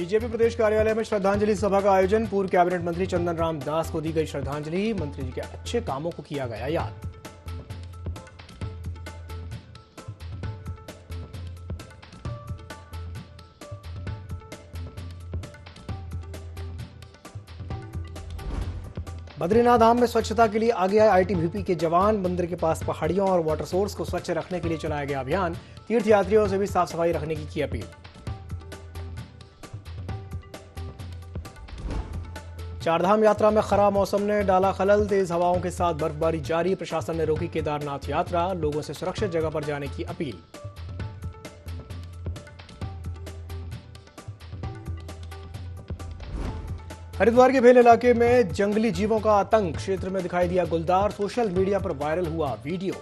BJP प्रदेश कार्यालय में श्रद्धांजलि सभा का आयोजन। पूर्व कैबिनेट मंत्री चंदन राम दास को दी गई श्रद्धांजलि। मंत्री जी के अच्छे कामों को किया गया याद। बद्रीनाथ धाम में स्वच्छता के लिए आगे आए आईटीबीपी के जवान। मंदिर के पास पहाड़ियों और वाटर सोर्स को स्वच्छ रखने के लिए चलाया गया अभियान। तीर्थयात्रियों से भी साफ सफाई रखने की अपील। चारधाम यात्रा में खराब मौसम ने डाला खलल। तेज हवाओं के साथ बर्फबारी जारी। प्रशासन ने रोकी केदारनाथ यात्रा। लोगों से सुरक्षित जगह पर जाने की अपील। हरिद्वार के भेल इलाके में जंगली जीवों का आतंक। क्षेत्र में दिखाई दिया गुलदार। सोशल मीडिया पर वायरल हुआ वीडियो।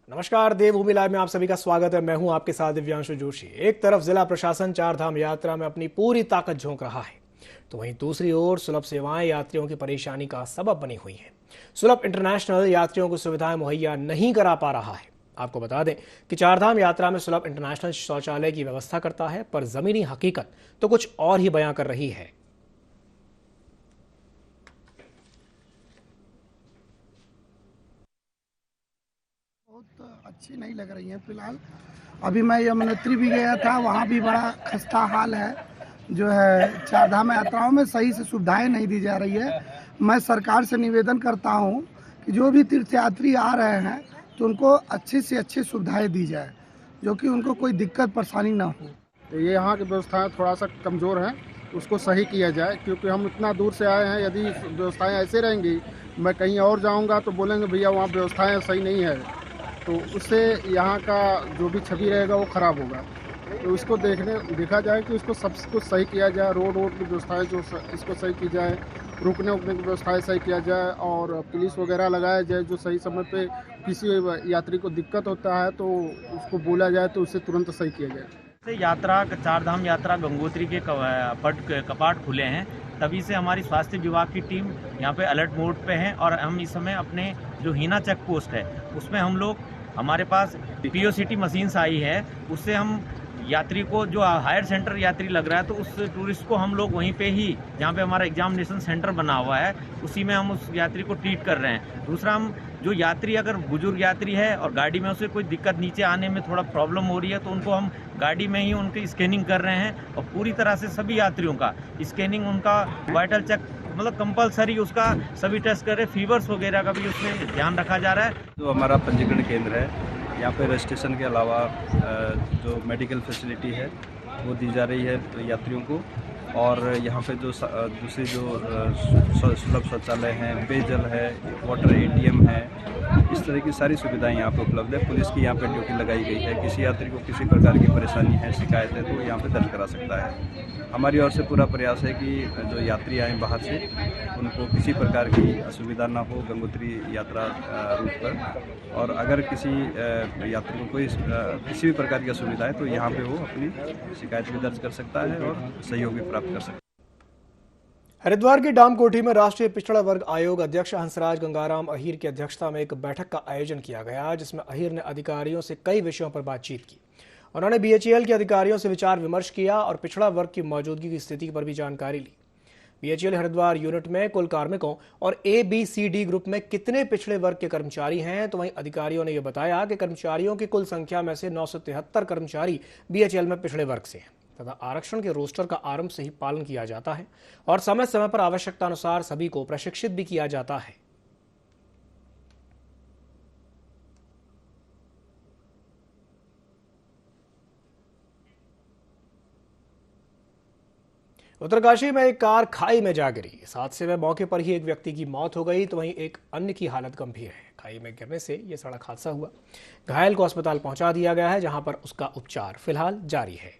नमस्कार, देवभूमि लाइव में आप सभी का स्वागत है। मैं हूं आपके साथ दिव्यांशु जोशी। एक तरफ जिला प्रशासन चारधाम यात्रा में अपनी पूरी ताकत झोंक रहा है, तो वहीं दूसरी ओर सुलभ सेवाएं यात्रियों की परेशानी का सबब बनी हुई हैं। सुलभ इंटरनेशनल यात्रियों को सुविधाएं मुहैया नहीं करा पा रहा है। आपको बता दें कि चारधाम यात्रा में सुलभ इंटरनेशनल शौचालय की व्यवस्था करता है, पर जमीनी हकीकत तो कुछ और ही बयां कर रही है। बहुत अच्छी नहीं लग रही है फिलहाल। अभी मैं यमुनोत्री भी गया था, वहाँ भी बड़ा खस्ता हाल है। जो है चारधाम यात्राओं में सही से सुविधाएं नहीं दी जा रही है। मैं सरकार से निवेदन करता हूँ कि जो भी तीर्थयात्री आ रहे हैं तो उनको अच्छी से अच्छी सुविधाएं दी जाए, जो कि उनको कोई दिक्कत परेशानी ना हो। तो ये यहाँ की व्यवस्थाएं थोड़ा सा कमज़ोर हैं, उसको सही किया जाए, क्योंकि हम इतना दूर से आए हैं। यदि व्यवस्थाएं ऐसे रहेंगी, मैं कहीं और जाऊँगा तो बोलेंगे भैया वहाँ व्यवस्थाएं सही नहीं है, तो उससे यहाँ का जो भी छवि रहेगा वो ख़राब होगा। तो इसको देखा जाए कि इसको सब कुछ सही किया जाए। रोड की व्यवस्थाएं जो इसको सही की जाए, रुकने उकने की व्यवस्थाएं सही किया जाए, और पुलिस वगैरह लगाया जाए। जो सही समय पे किसी यात्री को दिक्कत होता है तो उसको बोला जाए, तो उससे तुरंत सही किया जाए। यात्रा चारधाम यात्रा गंगोत्री के कपाट खुले हैं, तभी से हमारी स्वास्थ्य विभाग की टीम यहाँ पे अलर्ट मोड पे है। और हम इस समय अपने जो हीना चेक पोस्ट है उसमें हम लोग, हमारे पास पीओसीटी मशीन्स आई है, उससे हम यात्री को, जो हायर सेंटर यात्री लग रहा है, तो उस टूरिस्ट को हम लोग वहीं पे ही, जहाँ पे हमारा एग्जामिनेशन सेंटर बना हुआ है, उसी में हम उस यात्री को ट्रीट कर रहे हैं। दूसरा, हम जो यात्री अगर बुजुर्ग यात्री है और गाड़ी में उसे कोई दिक्कत, नीचे आने में थोड़ा प्रॉब्लम हो रही है, तो उनको हम गाड़ी में ही उनकी स्कैनिंग कर रहे हैं। और पूरी तरह से सभी यात्रियों का स्कैनिंग, उनका वाइटल चेक, मतलब कंपलसरी उसका सभी टेस्ट कर रहे। फीवर्स वगैरह का भी उसमें ध्यान रखा जा रहा है। जो हमारा पंजीकरण केंद्र है, यहाँ पे रजिस्ट्रेशन के अलावा जो मेडिकल फैसिलिटी है वो दी जा रही है यात्रियों को। और यहाँ पे जो दूसरी जो सुलभ शौचालय हैं, पेयजल है, वाटर एटीएम है, इस तरह की सारी सुविधाएं यहाँ पे उपलब्ध है। पुलिस की यहाँ पे ड्यूटी लगाई गई है। किसी यात्री को किसी प्रकार की परेशानी है, शिकायत है, तो यहाँ पे दर्ज करा सकता है। हमारी ओर से पूरा प्रयास है कि जो यात्री आए बाहर से, उनको किसी प्रकार की असुविधा ना हो गंगोत्री यात्रा रूट पर। और अगर किसी यात्री को कोई किसी भी प्रकार की असुविधा है, तो यहाँ पे वो अपनी शिकायत भी दर्ज कर सकता है और सहयोग भी प्राप्त कर सकता है। हरिद्वार की डाम कोठी में राष्ट्रीय पिछड़ा वर्ग आयोग अध्यक्ष हंसराज गंगाराम अहीर की अध्यक्षता में एक बैठक का आयोजन किया गया, जिसमें अहीर ने अधिकारियों से कई विषयों पर बातचीत की। उन्होंने बीएचईएल के अधिकारियों से विचार विमर्श किया और पिछड़ा वर्ग की मौजूदगी की स्थिति पर भी जानकारी ली। बीएचईएल हरिद्वार यूनिट में कुल कार्मिकों और ABCD ग्रुप में कितने पिछड़े वर्ग के कर्मचारी हैं, तो वहीं अधिकारियों ने यह बताया कि कर्मचारियों की कुल संख्या में से 973 कर्मचारी बीएचईएल में पिछड़े वर्ग से हैं तथा आरक्षण के रोस्टर का आरंभ से ही पालन किया जाता है और समय समय पर आवश्यकता अनुसार सभी को प्रशिक्षित भी किया जाता है। उत्तरकाशी में एक कार खाई में जा गिरी। इस हादसे में मौके पर ही एक व्यक्ति की मौत हो गई, तो वहीं एक अन्य की हालत गंभीर है। खाई में गिरने से यह सड़क हादसा हुआ। घायल को अस्पताल पहुंचा दिया गया है, जहां पर उसका उपचार फिलहाल जारी है।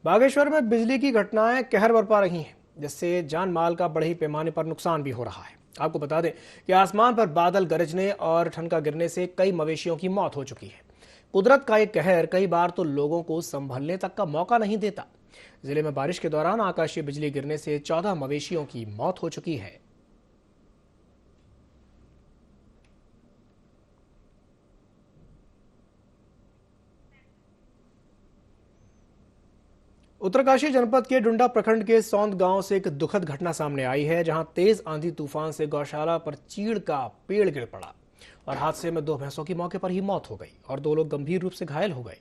बागेश्वर में बिजली की घटनाएं कहर बरपा रही हैं, जिससे जान माल का बड़े ही पैमाने पर नुकसान भी हो रहा है। आपको बता दें कि आसमान पर बादल गरजने और ठनका गिरने से कई मवेशियों की मौत हो चुकी है। कुदरत का ये कहर कई बार तो लोगों को संभलने तक का मौका नहीं देता। जिले में बारिश के दौरान आकाशीय बिजली गिरने से 14 मवेशियों की मौत हो चुकी है। उत्तरकाशी जनपद के डुंडा प्रखंड के सौंद गांव से एक दुखद घटना सामने आई है, जहां तेज आंधी तूफान से गौशाला पर चीड़ का पेड़ गिर पड़ा और हादसे में 2 भैंसों की मौके पर ही मौत हो गई और 2 लोग गंभीर रूप से घायल हो गए।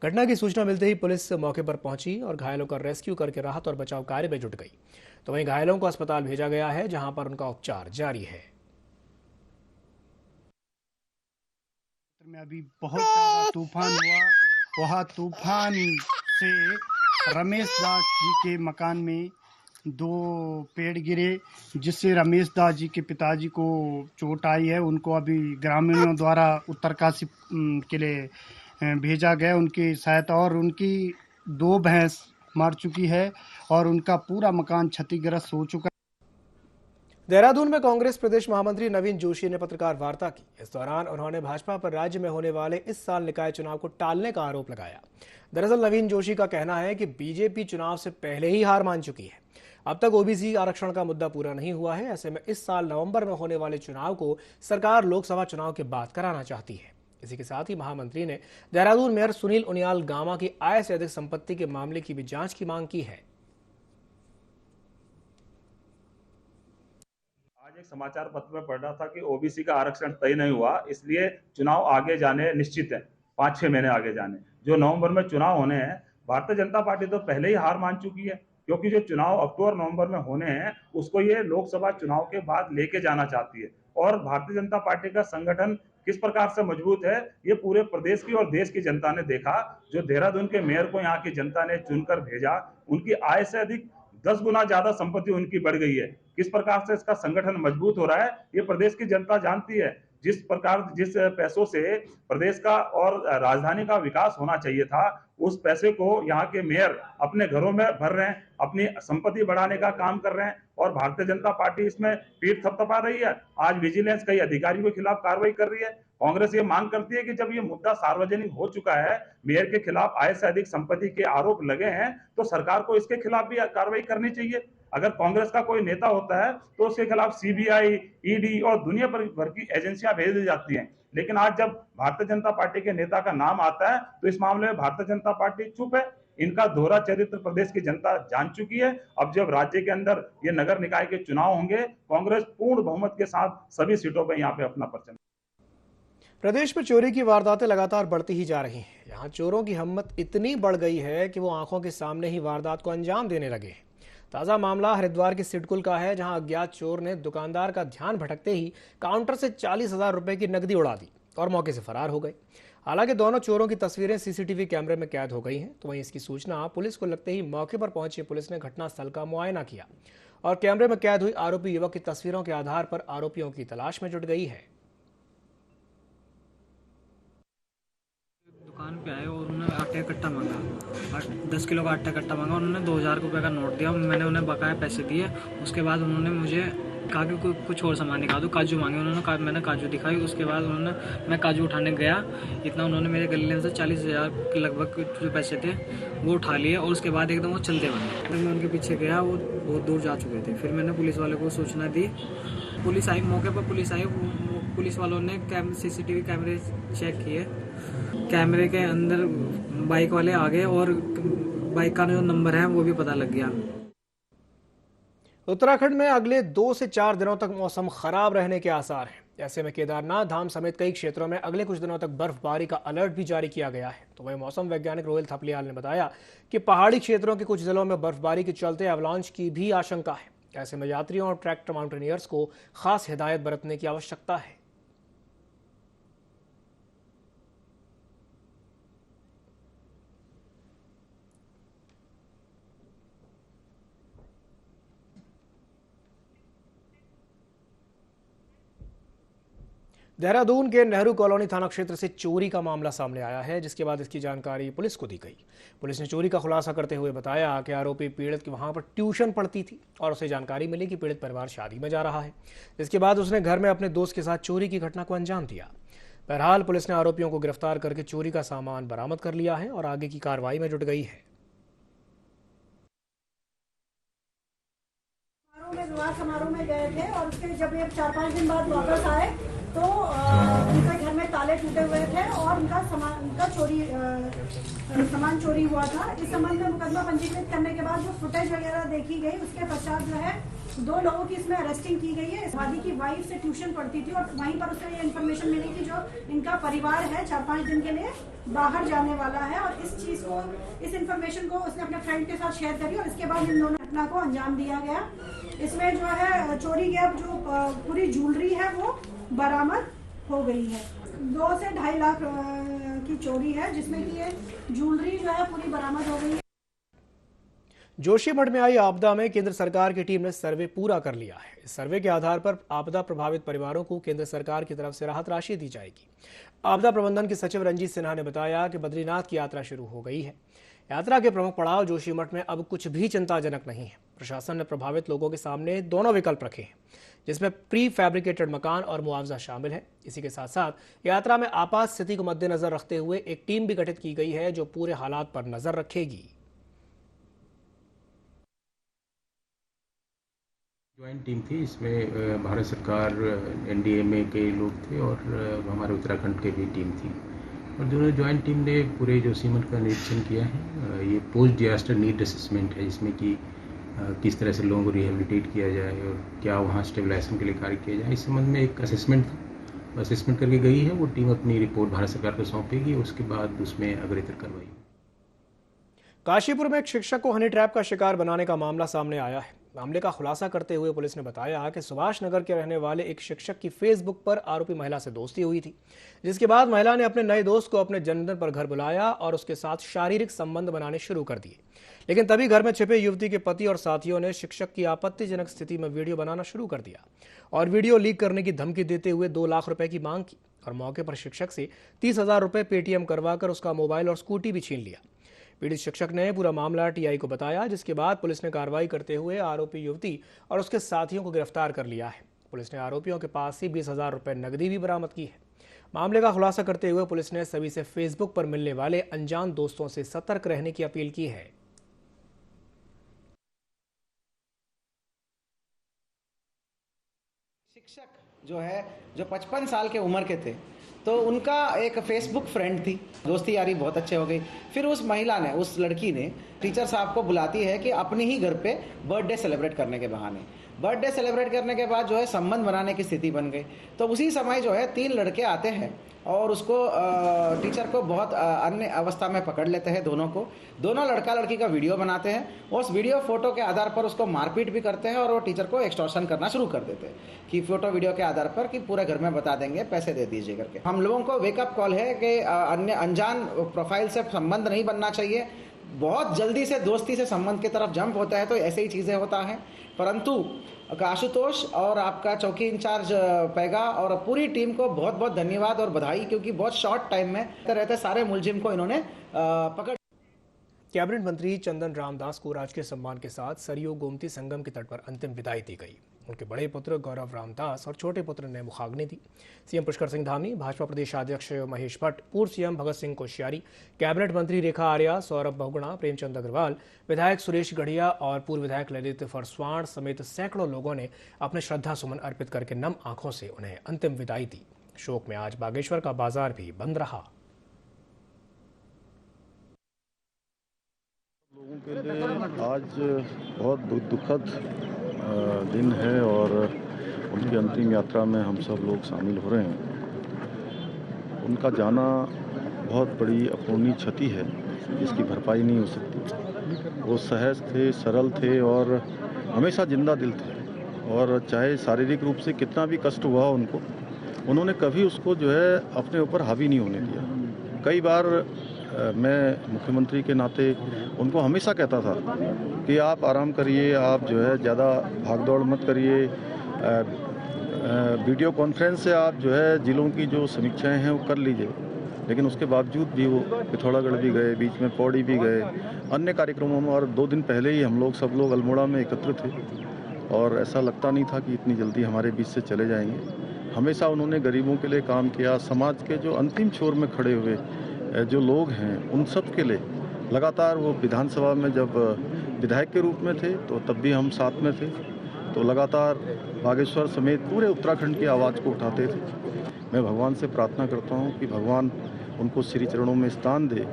घटना की सूचना मिलते ही पुलिस मौके पर पहुंची और घायलों का रेस्क्यू करके राहत और बचाव कार्य में जुट गई। तो वहीं घायलों को अस्पताल भेजा गया है, जहां पर उनका उपचार जारी है। में अभी बहुत ज्यादा तूफान हुआ। वहाँ तूफान से रमेश दास जी के मकान में 2 पेड़ गिरे, जिससे रमेश दास जी के पिताजी को चोट आई है। उनको अभी ग्रामीणों द्वारा उत्तरकाशी के लिए भेजा गया उनकी सहायता, और उनकी 2 भैंस मर चुकी है और उनका पूरा मकान क्षतिग्रस्त हो चुका है। देहरादून में कांग्रेस प्रदेश महामंत्री नवीन जोशी ने पत्रकार वार्ता की। इस दौरान उन्होंने भाजपा पर राज्य में होने वाले इस साल निकाय चुनाव को टालने का आरोप लगाया। दरअसल नवीन जोशी का कहना है कि बीजेपी चुनाव से पहले ही हार मान चुकी है। अब तक ओबीसी आरक्षण का मुद्दा पूरा नहीं हुआ है। ऐसे में इस साल नवंबर में होने वाले चुनाव को सरकार लोकसभा चुनाव के बाद कराना चाहती है। इसी के साथ ही महामंत्री ने देहरादून मेयर सुनील उनियाल गामा की आय से अधिक संपत्ति के मामले की भी जांच की मांग की है। आज एक समाचार पत्र में पढ़ रहा था कि ओबीसी का आरक्षण तय नहीं हुआ, इसलिए चुनाव आगे जाने निश्चित है, 5-6 महीने आगे जाने। जो नवंबर में चुनाव होने हैं, भारतीय जनता पार्टी तो पहले ही हार मान चुकी है, क्योंकि जो चुनाव अक्टूबर नवंबर में होने हैं उसको ये लोकसभा चुनाव के बाद लेके जाना चाहती है। और भारतीय जनता पार्टी का संगठन किस प्रकार से मजबूत है, ये पूरे प्रदेश की और देश की जनता ने देखा। जो देहरादून के मेयर को यहाँ की जनता ने चुनकर भेजा, उनकी आय से अधिक 10 गुना ज्यादा संपत्ति उनकी बढ़ गई है। किस प्रकार से इसका संगठन मजबूत हो रहा है, ये प्रदेश की जनता जानती है। जिस पैसों से प्रदेश का और राजधानी का विकास होना चाहिए था, उस पैसे को यहाँ के मेयर अपने घरों में भर रहे हैं, अपनी संपत्ति बढ़ाने का काम कर रहे हैं और भारतीय जनता पार्टी इसमें पीठ थपथपा रही है। आज विजिलेंस कई अधिकारियों के खिलाफ कार्रवाई कर रही है। कांग्रेस ये मांग करती है कि जब ये मुद्दा सार्वजनिक हो चुका है, मेयर के खिलाफ आय से अधिक संपत्ति के आरोप लगे हैं, तो सरकार को इसके खिलाफ भी कार्रवाई करनी चाहिए। अगर कांग्रेस का कोई नेता होता है तो उसके खिलाफ सीबीआई, ईडी और दुनिया भर की एजेंसियां भेज दी जाती हैं। लेकिन आज जब भारतीय जनता पार्टी के नेता का नाम आता है तो इस मामले में भारतीय जनता पार्टी चुप है। इनका दोहरा चरित्र प्रदेश की जनता जान चुकी है। अब जब राज्य के अंदर ये नगर निकाय के चुनाव होंगे, कांग्रेस पूर्ण बहुमत के साथ सभी सीटों पर यहाँ पे अपना परचम। प्रदेश में चोरी की वारदातें लगातार बढ़ती ही जा रही हैं। यहाँ चोरों की हिम्मत इतनी बढ़ गई है कि वो आंखों के सामने ही वारदात को अंजाम देने लगे हैं। ताजा मामला हरिद्वार के सिडकुल का है, जहां अज्ञात चोर ने दुकानदार का ध्यान भटकते ही काउंटर से 40,000 रुपए की नकदी उड़ा दी और मौके से फरार हो गए। हालांकि दोनों चोरों की तस्वीरें सीसीटीवी कैमरे में कैद हो गई हैं। तो वहीं इसकी सूचना पुलिस को लगते ही मौके पर पहुंची पुलिस ने घटनास्थल का मुआयना किया और कैमरे में कैद हुई आरोपी युवक की तस्वीरों के आधार पर आरोपियों की तलाश में जुट गई है। दुकान पे आए और उन्होंने आटे का कट्टा मांगा, 10 किलो का आटा कट्टा मांगा। उन्होंने 2,000 रुपये का नोट दिया, मैंने उन्हें बकाया पैसे दिए। उसके बाद उन्होंने मुझे कहा कि कुछ और सामान दिखा दो, काजू मांगे। उन्होंने मैंने काजू दिखाई। उसके बाद मैं काजू उठाने गया, इतना उन्होंने मेरे गले से 40,000 के लगभग जो पैसे थे वो उठा लिए और उसके बाद एकदम वो चलते बने। जब मैं उनके पीछे गया, वो बहुत दूर जा चुके थे। फिर मैंने पुलिस वाले को सूचना दी, पुलिस आई, मौके पर पुलिस आई। पुलिस वालों ने सीसीटीवी कैमरे चेक किए, कैमरे के अंदर बाइक वाले आ गए और बाइक का जो नंबर है वो भी पता लग गया। उत्तराखंड में अगले 2 से 4 दिनों तक मौसम खराब रहने के आसार हैं। ऐसे में केदारनाथ धाम समेत कई क्षेत्रों में अगले कुछ दिनों तक बर्फबारी का अलर्ट भी जारी किया गया है। तो वही मौसम वैज्ञानिक रोहिल थपलियाल ने बताया कि पहाड़ी क्षेत्रों के कुछ जिलों में बर्फबारी के चलते एवलांच की भी आशंका है। ऐसे में यात्रियों और ट्रैक्टर माउंटेनियर्स को खास हिदायत बरतने की आवश्यकता है। देहरादून के नेहरू कॉलोनी थाना क्षेत्र से चोरी का मामला सामने आया है, जिसके बाद इसकी जानकारी पुलिस को दी गई। पुलिस ने चोरी का खुलासा करते हुए बताया कि आरोपी पीड़ित की वहां पर ट्यूशन पढ़ती थी और उसे जानकारी मिली कि पीड़ित परिवार शादी में जा रहा है। इसके बाद उसने घर में अपने दोस्त के साथ चोरी की घटना को अंजाम दिया। बहरहाल पुलिस ने आरोपियों को गिरफ्तार करके चोरी का सामान बरामद कर लिया है और आगे की कार्रवाई में जुट गई है। विवाह समारोह में गए थे और उसके जब ये 4-5 दिन बाद वापस आए तो उनके घर में ताले टूटे हुए थे और उनका सामान चोरी हुआ था। इस संबंध में मुकदमा पंजीकृत करने के बाद जो फुटेज वगैरह देखी गई उसके पश्चात जो है 2 लोगों की इसमें अरेस्टिंग की गई है। इस वादी की वाइफ से ट्यूशन पढ़ती थी और वहीं पर उसे ये इन्फॉर्मेशन मिली कि जो इनका परिवार है 4-5 दिन के लिए बाहर जाने वाला है और इस इन्फॉर्मेशन को उसने अपने फ्रेंड के साथ शेयर करी और इसके बाद इन दोनों घटना को अंजाम दिया गया। इसमें जो है चोरी की अब जो पूरी ज्वेलरी है वो बरामद हो गई है। 2 से 2.5 लाख की चोरी है जिसमें कि ये ज्वेलरी जो है पूरी बरामद हो गई है। जोशीमठ में आई आपदा में केंद्र सरकार की टीम ने सर्वे पूरा कर लिया है। इस सर्वे के आधार पर आपदा प्रभावित परिवारों को केंद्र सरकार की तरफ से राहत राशि दी जाएगी। आपदा प्रबंधन के सचिव रंजीत सिन्हा ने बताया कि बद्रीनाथ की यात्रा शुरू हो गई है। यात्रा के प्रमुख पड़ाव जोशीमठ में अब कुछ भी चिंताजनक नहीं है। प्रशासन ने प्रभावित लोगों के सामने दोनों विकल्प रखे हैं, जिसमें प्री फैब्रिकेटेड मकान और मुआवजा शामिल है। इसी के साथ साथ यात्रा में आपात स्थिति को मद्देनजर रखते हुए एक टीम भी गठित की गई है जो पूरे हालात पर नजर रखेगी। ज्वाइंट टीम थी, इसमें भारत सरकार एनडीएमए के लोग थे और हमारे उत्तराखंड के भी टीम थी और दोनों ज्वाइंट टीम ने पूरे जोशीमठ का निरीक्षण किया है। ये पोस्ट डिजास्टर नीड असेसमेंट है, जिसमें कि किस तरह से लोगों को रिहेबिलिटेट किया जाए और क्या वहाँ स्टेबलाइजेशन के लिए कार्य किया जाए, इस संबंध में एक असेसमेंट करके गई है। वो टीम अपनी रिपोर्ट भारत सरकार को सौंपेगी, उसके बाद उसमें अग्रेतर कार्रवाई। काशीपुर में एक शिक्षक को हनी ट्रैप का शिकार बनाने का मामला सामने आया है। मामले का खुलासा करते हुए पुलिस ने बताया कि सुभाष नगर के रहने वाले एक शिक्षक की फेसबुक पर आरोपी महिला से दोस्ती हुई थी, जिसके बाद महिला ने अपने नए दोस्त को अपने जन्मदिन पर घर बुलाया और उसके साथ शारीरिक संबंध बनाने शुरू कर दिए। लेकिन तभी घर में छिपे युवती के पति और साथियों ने शिक्षक की आपत्तिजनक स्थिति में वीडियो बनाना शुरू कर दिया और वीडियो लीक करने की धमकी देते हुए 2 लाख रुपए की मांग की और मौके पर शिक्षक से 30,000 रुपए पेटीएम करवाकर उसका मोबाइल और स्कूटी भी छीन लिया। पीड़ित शिक्षक ने पूरा मामला टीआई को बताया, जिसके बाद पुलिस ने कार्रवाई करते हुए आरोपी युवती और उसके साथियों को गिरफ्तार कर लिया है। पुलिस ने आरोपियों के पास से 20,000 रुपए नकदी भी बरामद की है। मामले का खुलासा करते हुए पुलिस ने सभी से फेसबुक पर मिलने वाले अनजान दोस्तों से सतर्क रहने की अपील की है। शिक्षक जो 55 साल के उम्र के थे, तो उनका एक फेसबुक फ्रेंड थी, दोस्ती यारी बहुत अच्छे हो गई। फिर उस महिला ने, उस लड़की ने टीचर साहब को बुलाती है कि अपने ही घर पे बर्थडे सेलिब्रेट करने के बहाने, बर्थडे सेलिब्रेट करने के बाद जो है संबंध बनाने की स्थिति बन गई। तो उसी समय जो है 3 लड़के आते हैं और उसको टीचर को बहुत अन्य अवस्था में पकड़ लेते हैं। दोनों लड़का लड़की का वीडियो बनाते हैं। उस वीडियो फोटो के आधार पर उसको मारपीट भी करते हैं और वो टीचर को एक्सटॉर्शन करना शुरू कर देते हैं कि फोटो वीडियो के आधार पर कि पूरे घर में बता देंगे, पैसे दे दीजिए करके। हम लोगों को वेकअप कॉल है कि अन्य अनजान प्रोफाइल से संबंध नहीं बनना चाहिए। बहुत जल्दी से दोस्ती से संबंध की तरफ जंप होता है तो ऐसे ही चीज़ें होता है। परंतु आशुतोष और आपका चौकी इंचार्ज पैगा और पूरी टीम को बहुत बहुत धन्यवाद और बधाई, क्योंकि बहुत शॉर्ट टाइम में रहते सारे मुलजिम को इन्होंने पकड़। कैबिनेट मंत्री चंदन रामदास को राजकीय सम्मान के साथ सरयू गोमती संगम के तट पर अंतिम विदाई दी गई। उनके बड़े पुत्र गौरव रामदास और छोटे पुत्र ने मुखाग्नि दी। सीएम पुष्कर सिंह धामी, भाजपा प्रदेशाध्यक्ष महेश भट्ट, पूर्व सीएम भगत सिंह कोश्यारी, कैबिनेट मंत्री रेखा आर्या, सौरभ बहुगुणा, प्रेमचंद अग्रवाल, विधायक सुरेश गढ़िया और पूर्व विधायक ललित फरसवाण समेत सैकड़ों लोगों ने अपने श्रद्धा सुमन अर्पित करके नम आंखों से उन्हें अंतिम विदाई दी। शोक में आज बागेश्वर का बाजार भी बंद रहा। लोगों के लिए आज बहुत दुखद दिन है और उनकी अंतिम यात्रा में हम सब लोग शामिल हो रहे हैं। उनका जाना बहुत बड़ी अपूर्णीय क्षति है जिसकी भरपाई नहीं हो सकती। वो सहज थे, सरल थे और हमेशा जिंदा दिल थे और चाहे शारीरिक रूप से कितना भी कष्ट हुआ उनको, उन्होंने कभी उसको जो है अपने ऊपर हावी नहीं होने दिया। कई बार मैं मुख्यमंत्री के नाते उनको हमेशा कहता था कि आप आराम करिए, आप जो है ज़्यादा भागदौड़ मत करिए, वीडियो कॉन्फ्रेंस से आप जो है जिलों की जो समीक्षाएं हैं वो कर लीजिए। लेकिन उसके बावजूद भी वो पिथौरागढ़ भी गए, बीच में पौड़ी भी गए, अन्य कार्यक्रमों में, और 2 दिन पहले ही हम लोग सब लोग अल्मोड़ा में एकत्र थे और ऐसा लगता नहीं था कि इतनी जल्दी हमारे बीच से चले जाएंगे। हमेशा उन्होंने गरीबों के लिए काम किया। समाज के जो अंतिम छोर में खड़े हुए जो लोग हैं उन सब के लिए लगातार वो विधानसभा में जब विधायक के रूप में थे तो तब भी हम साथ में थे, तो लगातार बागेश्वर समेत पूरे उत्तराखंड की आवाज़ को उठाते थे। मैं भगवान से प्रार्थना करता हूँ कि भगवान उनको श्री चरणों में स्थान दे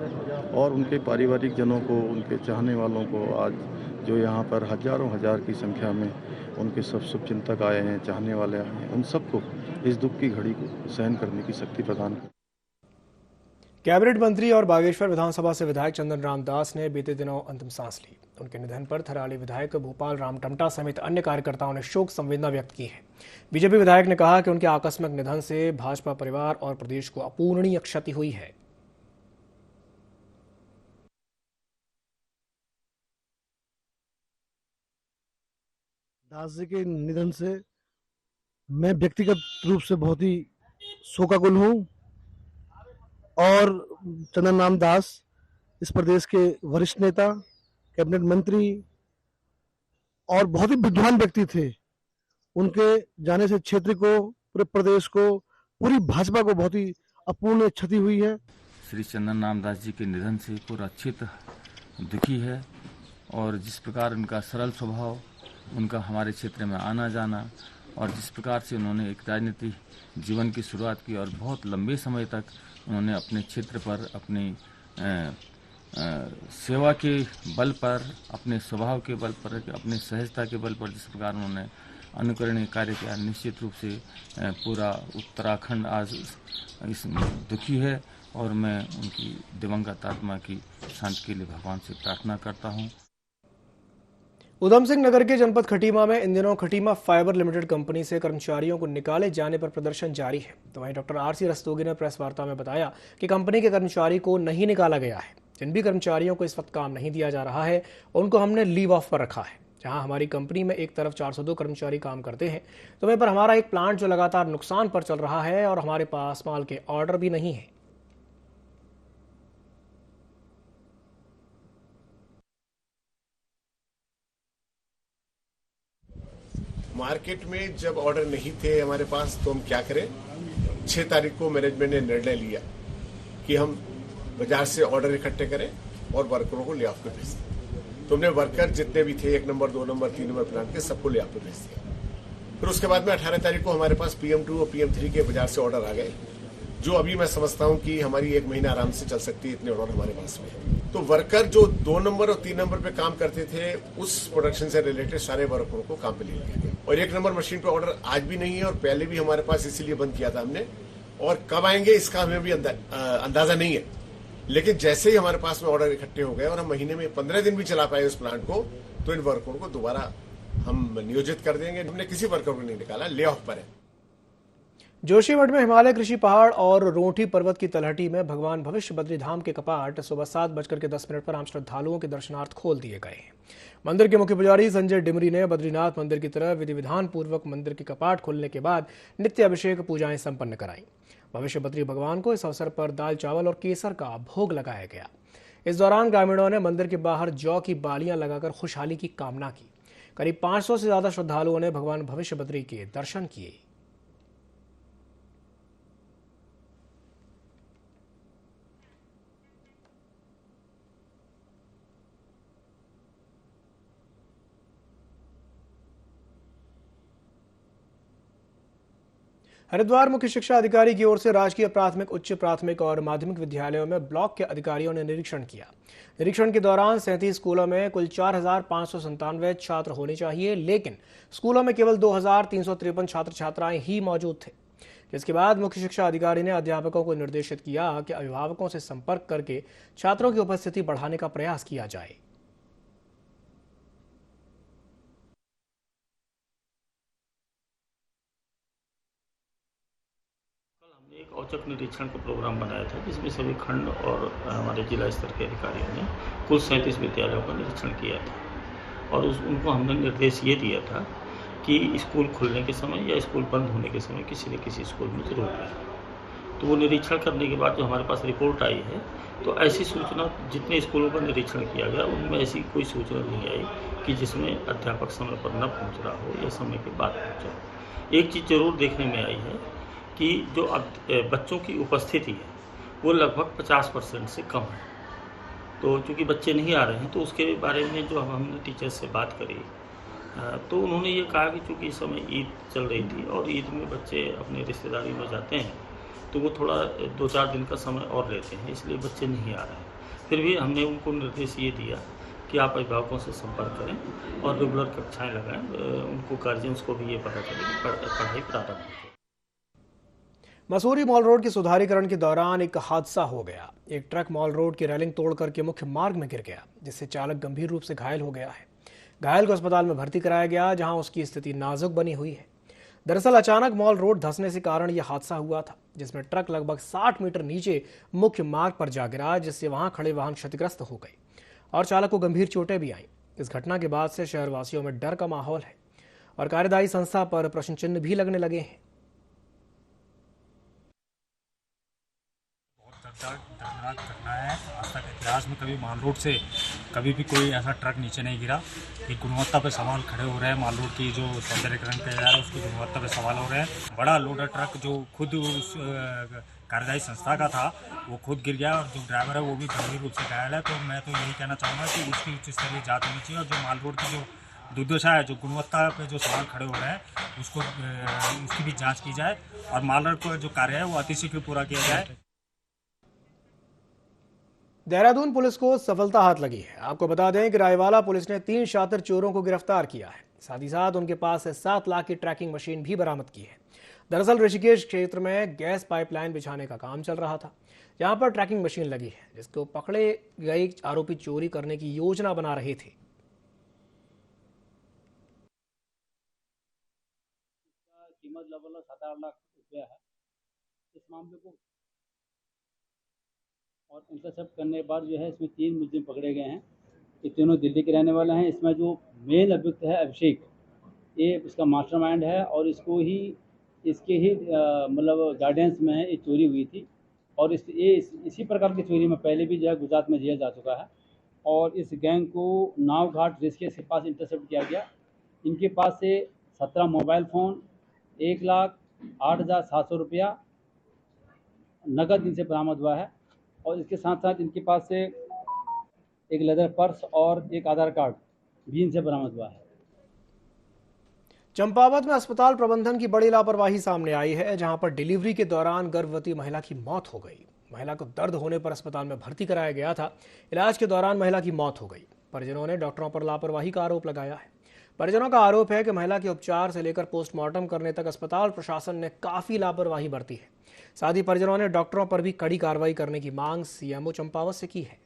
और उनके पारिवारिक जनों को, उनके चाहने वालों को, आज जो यहाँ पर हजारों हजार की संख्या में उनके सब शुभचिंतक आए हैं, चाहने वाले आए हैं, उन सबको इस दुख की घड़ी को सहन करने की शक्ति प्रदान करें। कैबिनेट मंत्री और बागेश्वर विधानसभा से विधायक चंदन राम दास ने बीते दिनों अंतिम सांस ली। उनके निधन पर थराली विधायक भोपाल राम टमटा समेत अन्य कार्यकर्ताओं ने शोक संवेदना व्यक्त की है। बीजेपी विधायक ने कहा कि उनके आकस्मिक निधन से भाजपा परिवार और प्रदेश को अपूरणीय क्षति हुई है। दास जी के निधन से मैं व्यक्तिगत रूप से बहुत ही शोकाकुल हूँ और चंदन राम दास इस प्रदेश के वरिष्ठ नेता, कैबिनेट मंत्री और बहुत ही विद्वान व्यक्ति थे। उनके जाने से क्षेत्र को, पूरे प्रदेश को, पूरी भाजपा को बहुत ही अपूर्ण क्षति हुई है। श्री चंदन राम दास जी के निधन से पूरा क्षेत्र दुखी है और जिस प्रकार उनका सरल स्वभाव, उनका हमारे क्षेत्र में आना जाना और जिस प्रकार से उन्होंने एक राजनीतिक जीवन की शुरुआत की और बहुत लंबे समय तक उन्होंने अपने क्षेत्र पर अपनी सेवा के बल पर, अपने स्वभाव के बल पर, अपने सहजता के बल पर जिस प्रकार उन्होंने अनुकरणीय कार्य किया, निश्चित रूप से पूरा उत्तराखंड आज इसमें दुखी है और मैं उनकी दिवंगत आत्मा की शांति के लिए भगवान से प्रार्थना करता हूँ। उधम सिंह नगर के जनपद खटीमा में इन दिनों खटीमा फाइबर लिमिटेड कंपनी से कर्मचारियों को निकाले जाने पर प्रदर्शन जारी है। तो वहीं डॉक्टर आरसी रस्तोगी ने प्रेस वार्ता में बताया कि कंपनी के कर्मचारी को नहीं निकाला गया है। जिन भी कर्मचारियों को इस वक्त काम नहीं दिया जा रहा है उनको हमने लीव ऑफ पर रखा है। जहां हमारी कंपनी में एक तरफ 402 कर्मचारी काम करते हैं तो वहीं पर हमारा एक प्लांट जो लगातार नुकसान पर चल रहा है और हमारे पास माल के ऑर्डर भी नहीं है। मार्केट में जब ऑर्डर नहीं थे हमारे पास तो हम क्या करें। 6 तारीख को मैनेजमेंट ने निर्णय लिया कि हम बाजार से ऑर्डर इकट्ठे करें और वर्करों को ले ऑफ पे भेज दें। तो हमने वर्कर जितने भी थे 1 नंबर 2 नंबर 3 नंबर प्लांट के सबको ले ऑफ पे भेज दिया। फिर उसके बाद में 18 तारीख को हमारे पास PM2 और PM3 के बाजार से ऑर्डर आ गए, जो अभी मैं समझता हूं कि हमारी 1 महीना आराम से चल सकती है, इतने ऑर्डर हमारे पास में। तो वर्कर जो 2 नंबर और 3 नंबर पे काम करते थे उस प्रोडक्शन से रिलेटेड सारे वर्करों को काम पे ले लिया गया और 1 नंबर मशीन पे ऑर्डर आज भी नहीं है और पहले भी हमारे पास इसीलिए बंद किया था हमने, और कब आएंगे इसका हमें भी अंदाजा नहीं है। लेकिन जैसे ही हमारे पास में ऑर्डर इकट्ठे हो गए और हम महीने में 15 दिन भी चला पाए उस प्लांट को, तो इन वर्करों को दोबारा हम नियोजित कर देंगे। हमने किसी वर्कर को नहीं निकाला, ले ऑफ पर है। जोशीमठ में हिमालय कृषि पहाड़ और रोंठी पर्वत की तलहटी में भगवान भविष्य बद्री धाम के कपाट सुबह 7:10 पर आम श्रद्धालुओं के दर्शनार्थ खोल दिए गए हैं। मंदिर के मुख्य पुजारी संजय डिमरी ने बद्रीनाथ मंदिर की तरह विधि विधान पूर्वक मंदिर के कपाट खोलने के बाद नित्य अभिषेक पूजाएं संपन्न कराई। भविष्य बद्री भगवान को इस अवसर पर दाल चावल और केसर का भोग लगाया गया। इस दौरान ग्रामीणों ने मंदिर के बाहर जौ की बालियां लगाकर खुशहाली की कामना की। करीब 500 से ज्यादा श्रद्धालुओं ने भगवान भविष्य बद्री के दर्शन किए। हरिद्वार मुख्य शिक्षा अधिकारी की ओर से राजकीय प्राथमिक, उच्च प्राथमिक और माध्यमिक विद्यालयों में ब्लॉक के अधिकारियों ने निरीक्षण किया। निरीक्षण के दौरान 37 स्कूलों में कुल 4,597 छात्र होने चाहिए, लेकिन स्कूलों में केवल 2,353 छात्र छात्राएं ही मौजूद थे। जिसके बाद मुख्य शिक्षा अधिकारी ने अध्यापकों को निर्देशित किया कि अभिभावकों से संपर्क करके छात्रों की उपस्थिति बढ़ाने का प्रयास किया जाए। एक औचक निरीक्षण का प्रोग्राम बनाया था जिसमें सभी खंड और हमारे जिला स्तर के अधिकारियों ने कुल 37 विद्यालयों का निरीक्षण किया था और उनको हमने निर्देश ये दिया था कि स्कूल खुलने के समय या स्कूल बंद होने के समय किसी न किसी स्कूल में जरूर रहें। तो वो निरीक्षण करने के बाद जो हमारे पास रिपोर्ट आई है तो ऐसी सूचना, जितने स्कूलों का निरीक्षण किया गया उनमें ऐसी कोई सूचना नहीं आई कि जिसमें अध्यापक समय पर न पहुँच रहा हो या समय के बाद पहुँचा हो। एक चीज़ जरूर देखने में आई है कि जो बच्चों की उपस्थिति है वो लगभग 50% से कम है। तो चूँकि बच्चे नहीं आ रहे हैं तो उसके बारे में जो हमने टीचर्स से बात करी तो उन्होंने ये कहा कि चूँकि इस समय ईद चल रही थी और ईद में बच्चे अपने रिश्तेदारी में जाते हैं तो वो थोड़ा 2-4 दिन का समय और लेते हैं, इसलिए बच्चे नहीं आ रहे हैं। फिर भी हमने उनको निर्देश ये दिया कि आप अभिभावकों से संपर्क करें और रेगुलर कक्षाएं लगाएं। उनको गार्जियंस को भी ये पता चले कि पढ़ाई प्रारंभ हो। मसूरी मॉल रोड के सुधारीकरण के दौरान एक हादसा हो गया। एक ट्रक मॉल रोड की रेलिंग तोड़ करके मुख्य मार्ग में गिर गया, जिससे चालक गंभीर रूप से घायल हो गया है। घायल को अस्पताल में भर्ती कराया गया, जहां उसकी स्थिति नाजुक बनी हुई है। दरअसल अचानक मॉल रोड धंसने से कारण यह हादसा हुआ था, जिसमें ट्रक लगभग 60 मीटर नीचे मुख्य मार्ग पर जा गिरा, जिससे वहां खड़े वाहन क्षतिग्रस्त हो गए और चालक को गंभीर चोटें भी आईं। इस घटना के बाद से शहरवासियों में डर का माहौल है और कार्यदायी संस्था पर प्रश्न चिन्ह भी लगने लगे हैं। दर्दनाक घटना है। आज तक इतिहास में कभी माल रोड से कभी भी कोई ऐसा ट्रक नीचे नहीं गिरा। ये गुणवत्ता पे सवाल खड़े हो रहे हैं। माल रोड की जो सौंदर्यीकरण किया जा रहा है उसकी गुणवत्ता पे सवाल हो रहे हैं। बड़ा लोडर ट्रक जो खुद उस कार्यदायी संस्था का था वो खुद गिर गया और जो ड्राइवर है वो भी गंभीर रूप से घायल है। तो मैं तो यही कहना चाहूँगा कि इसकी उच्च स्तरीय जाँच होनी चाहिए और जो माल रोड की जो दुर्दशा है, जो गुणवत्ता पे जो सवाल खड़े हो रहे हैं उसकी भी जाँच की जाए और माल रोड का जो कार्य है वो अतिशीघ्र पूरा किया जाए। देहरादून पुलिस को सफलता हाथ लगी है। आपको बता दें कि रायवाला पुलिस ने 3 शातिर चोरों को गिरफ्तार किया है। साथ ही साथ उनके पास से 7 लाख की ट्रैकिंग मशीन भी बरामद की है। दरअसल ऋषिकेश क्षेत्र में गैस पाइपलाइन बिछाने का काम चल रहा था, जहां पर ट्रैकिंग मशीन लगी है, जिसको पकड़े गए आरोपी चोरी करने की योजना बना रहे थे। कीमत लगभग 7-8 लाख रुपया है। इस मामले को और इंटरसेप्ट करने के बाद जो है इसमें 3 मुलजिम पकड़े गए हैं। ये तीनों दिल्ली के रहने वाले हैं। इसमें जो मेन अभियुक्त है अभिषेक, ये इसका मास्टरमाइंड है और इसके ही मतलब गाइडेंस में है ये चोरी हुई थी और इसी प्रकार की चोरी में पहले भी जो है गुजरात में जेल जा चुका है। और इस गैंग को नाव घाट ऋषिकेश के पास इंटरसेप्ट किया गया। इनके पास से 17 मोबाइल फ़ोन, 1,08,700 रुपया नकद इनसे बरामद हुआ है और इसके साथ साथ इनके पास से एक लेदर पर्स और एक आधार कार्ड भी इनसे बरामद हुआ है। चंपावत में अस्पताल प्रबंधन की बड़ी लापरवाही सामने आई है, जहां पर डिलीवरी के दौरान गर्भवती महिला की मौत हो गई। महिला को दर्द होने पर अस्पताल में भर्ती कराया गया था। इलाज के दौरान महिला की मौत हो गई। परिजनों ने डॉक्टरों पर लापरवाही का आरोप लगाया है। परिजनों का आरोप है कि महिला के उपचार से लेकर पोस्टमार्टम करने तक अस्पताल प्रशासन ने काफी लापरवाही बरती है। साथ ही परिजनों ने डॉक्टरों पर भी कड़ी कार्रवाई करने की मांग सीएमओ चंपावत से की है।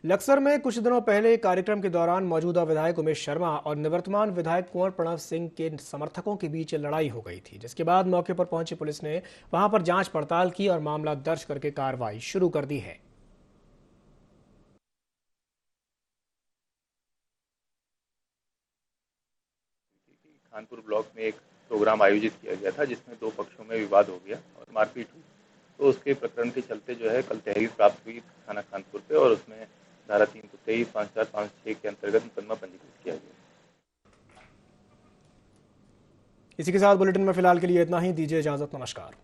लक्सर में कुछ दिनों पहले कार्यक्रम के दौरान मौजूदा विधायक उमेश शर्मा और निवर्तमान विधायक कुंवर प्रणव सिंह के समर्थकों के बीच लड़ाई हो गई थी, जिसके बाद मौके पर पहुंची पुलिस ने वहां पर जांच पड़ताल की और मामला दर्ज करके कार्रवाई शुरू कर दी है। खानपुर ब्लॉक में एक प्रोग्राम आयोजित किया गया था जिसमें 2 पक्षों में विवाद हो गया और मारपीट हुई। तो उसके प्रकरण के चलते जो है कल तहरीर प्राप्त हुई थाना खानपुर पे और उसमें धारा 323, 54, 56 के अंतर्गत मुकदमा पंजीकृत किया गया। इसी के साथ बुलेटिन में फिलहाल के लिए इतना ही। दीजिए इजाजत। नमस्कार।